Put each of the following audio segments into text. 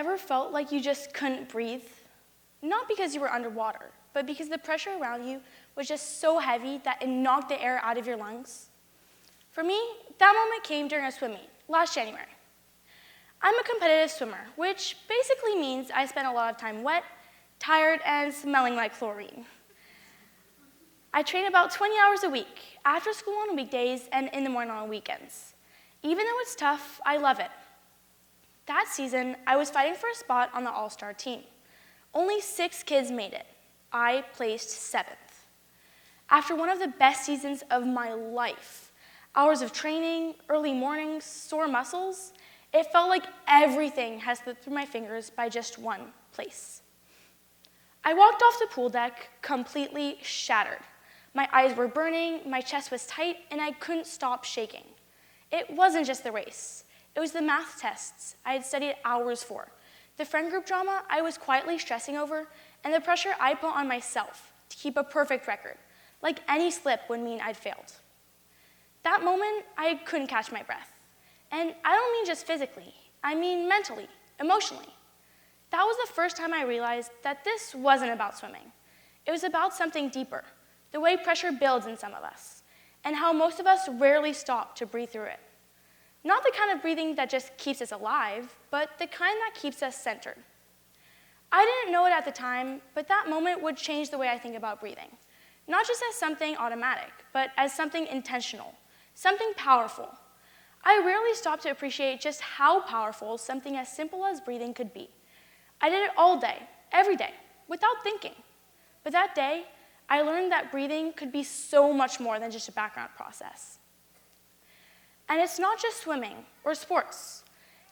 ever felt like you just couldn't breathe? Not because you were underwater, but because the pressure around you was just so heavy that it knocked the air out of your lungs? For me, that moment came during a swim meet last January. I'm a competitive swimmer, which basically means I spend a lot of time wet, tired, and smelling like chlorine. I train about 20 hours a week, after school on weekdays and in the morning on weekends. Even though it's tough, I love it. That season, I was fighting for a spot on the all-star team. Only 6 kids made it. I placed 7th. After one of the best seasons of my life, hours of training, early mornings, sore muscles, it felt like everything had slipped through my fingers by just one place. I walked off the pool deck completely shattered. My eyes were burning, my chest was tight, and I couldn't stop shaking. It wasn't just the race. It was the math tests I had studied hours for, the friend group drama I was quietly stressing over, and the pressure I put on myself to keep a perfect record, like any slip would mean I'd failed. That moment, I couldn't catch my breath. And I don't mean just physically, I mean mentally, emotionally. That was the first time I realized that this wasn't about swimming. It was about something deeper, the way pressure builds in some of us, and how most of us rarely stop to breathe through it. Not the kind of breathing that just keeps us alive, but the kind that keeps us centered. I didn't know it at the time, but that moment would change the way I think about breathing. Not just as something automatic, but as something intentional, something powerful. I rarely stop to appreciate just how powerful something as simple as breathing could be. I did it all day, every day, without thinking. But that day, I learned that breathing could be so much more than just a background process. And it's not just swimming or sports.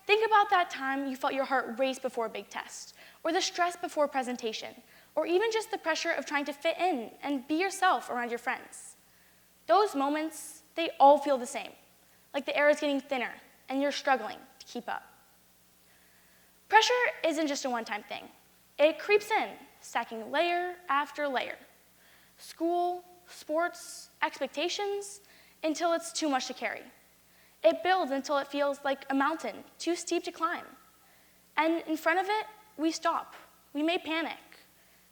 Think about that time you felt your heart race before a big test, or the stress before a presentation, or even just the pressure of trying to fit in and be yourself around your friends. Those moments, they all feel the same, like the air is getting thinner and you're struggling to keep up. Pressure isn't just a one-time thing. It creeps in, stacking layer after layer. School, sports, expectations, until it's too much to carry. It builds until it feels like a mountain, too steep to climb. And in front of it, we stop. We may panic.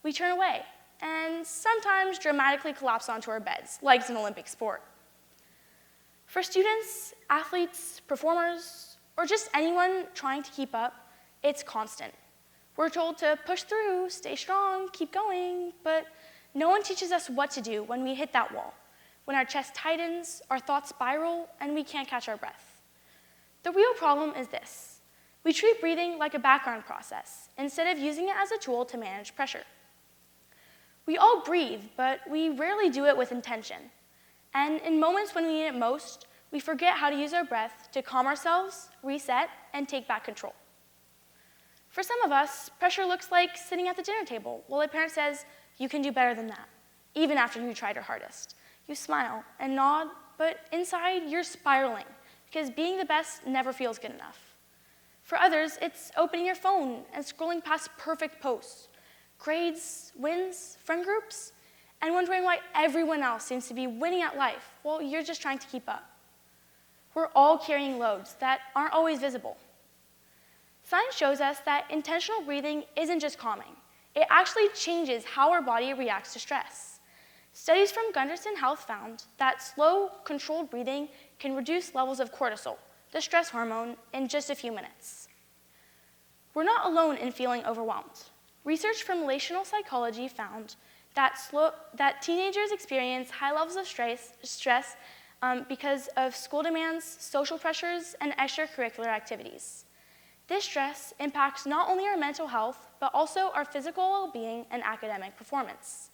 We turn away, and sometimes dramatically collapse onto our beds, like it's an Olympic sport. For students, athletes, performers, or just anyone trying to keep up, it's constant. We're told to push through, stay strong, keep going, but no one teaches us what to do when we hit that wall, when our chest tightens, our thoughts spiral, and we can't catch our breath. The real problem is this. We treat breathing like a background process, instead of using it as a tool to manage pressure. We all breathe, but we rarely do it with intention. And in moments when we need it most, we forget how to use our breath to calm ourselves, reset, and take back control. For some of us, pressure looks like sitting at the dinner table while a parent says, "You can do better than that," even after you tried your hardest. You smile and nod, but inside you're spiraling because being the best never feels good enough. For others, it's opening your phone and scrolling past perfect posts, grades, wins, friend groups, and wondering why everyone else seems to be winning at life while you're just trying to keep up. We're all carrying loads that aren't always visible. Science shows us that intentional breathing isn't just calming. It actually changes how our body reacts to stress. Studies from Gundersen Health found that slow, controlled breathing can reduce levels of cortisol, the stress hormone, in just a few minutes. We're not alone in feeling overwhelmed. Research from relational psychology found that teenagers experience high levels of stress because of school demands, social pressures, and extracurricular activities. This stress impacts not only our mental health, but also our physical well-being and academic performance.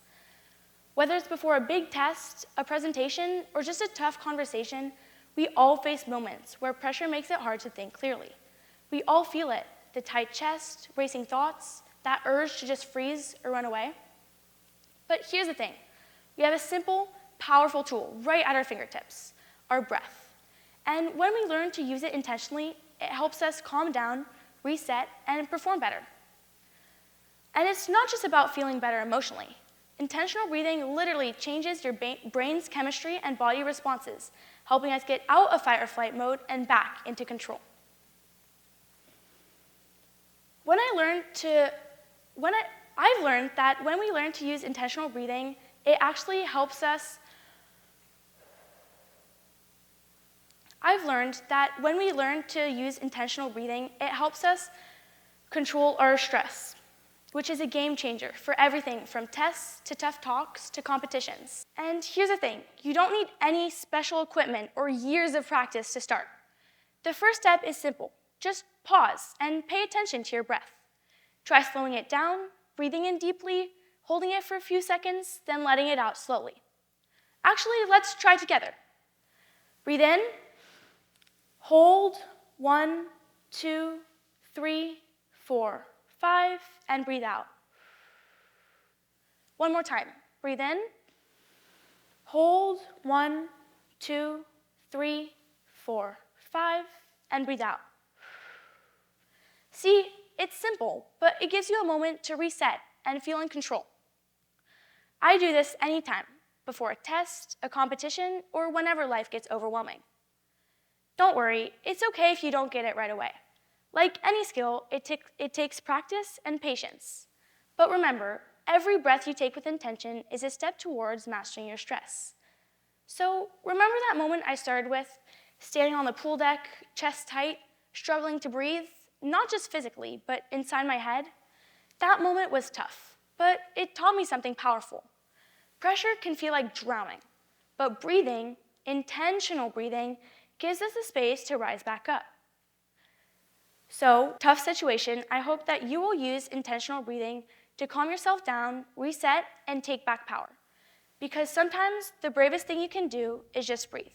Whether it's before a big test, a presentation, or just a tough conversation, we all face moments where pressure makes it hard to think clearly. We all feel it, the tight chest, racing thoughts, that urge to just freeze or run away. But here's the thing. We have a simple, powerful tool right at our fingertips, our breath. And when we learn to use it intentionally, it helps us calm down, reset, and perform better. And it's not just about feeling better emotionally. Intentional breathing literally changes your brain's chemistry and body responses, helping us get out of fight or flight mode and back into control. I've learned that when we learn to use intentional breathing, it actually helps us. I've learned that when we learn to use intentional breathing, it helps us control our stress, which is a game changer for everything from tests to tough talks to competitions. And here's the thing, you don't need any special equipment or years of practice to start. The first step is simple. Just pause and pay attention to your breath. Try slowing it down, breathing in deeply, holding it for a few seconds, then letting it out slowly. Actually, let's try together. Breathe in, hold, 1, 2, 3, 4, 5, and breathe out. One more time. Breathe in, hold, 1, 2, 3, 4, 5, and breathe out. See, it's simple, but it gives you a moment to reset and feel in control. I do this anytime, before a test, a competition, or whenever life gets overwhelming. Don't worry, it's okay if you don't get it right away. Like any skill, it takes practice and patience. But remember, every breath you take with intention is a step towards mastering your stress. So remember that moment I started with, standing on the pool deck, chest tight, struggling to breathe, not just physically, but inside my head? That moment was tough, but it taught me something powerful. Pressure can feel like drowning, but breathing, intentional breathing, gives us the space to rise back up. So, tough situation, I hope that you will use intentional breathing to calm yourself down, reset, and take back power. Because sometimes the bravest thing you can do is just breathe.